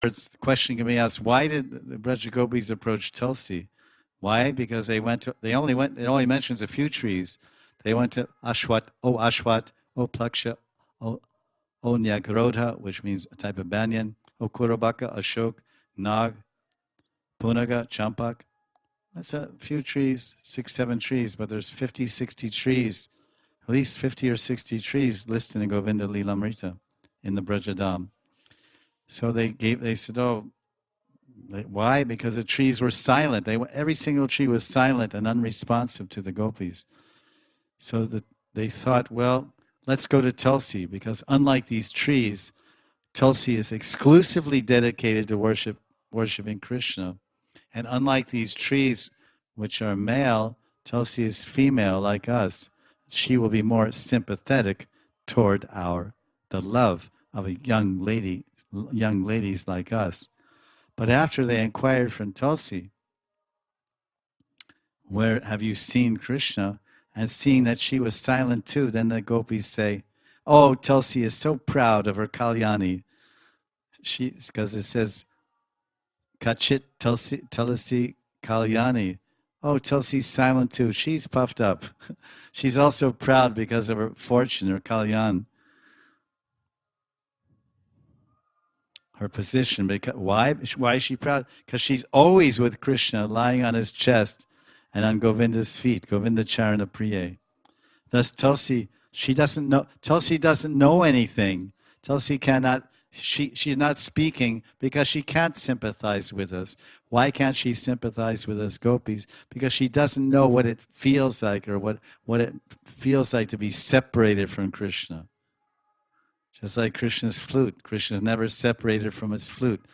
The question can be asked: why did the Braja Gopis approach Tulsi? Why? Because they only went. It only mentions a few trees. They went to Ashwat, O Plaksha, O Nyagrodha, which means a type of banyan, O Kurabaka, Ashok, Nag, Punaga, Champak. That's a few trees, 6, 7 trees, but there's 50, 60 trees, at least 50 or 60 trees listed in Govinda Lilamrita in the Brajadam. So they said, oh, why? Because the trees were silent. Every single tree was silent and unresponsive to the gopis. So they thought, well, let's go to Tulsi, because unlike these trees, Tulsi is exclusively dedicated to worshiping Krishna. And unlike these trees, which are male, Tulsi is female like us. She will be more sympathetic toward the love of a young ladies like us. But after they inquired from Tulsi, where have you seen Krishna? And seeing that she was silent too, then the gopis say, oh, Tulsi is so proud of her Kalyani. Because it says, Kachit Tulsi Kalyani. Oh, Tulsi's silent too. She's puffed up. She's also proud because of her fortune, her Kalyan, her position. Why is she proud? Because she's always with Krishna, lying on his chest and on Govinda's feet, Govinda Charana Priye. Thus Tulsi, Tulsi doesn't know anything. Tulsi cannot, she's not speaking because she can't sympathize with us. Why can't she sympathize with us gopis? Because she doesn't know what it feels like, or what it feels like to be separated from Krishna. Just like Krishna's flute. Krishna's never separated from his flute.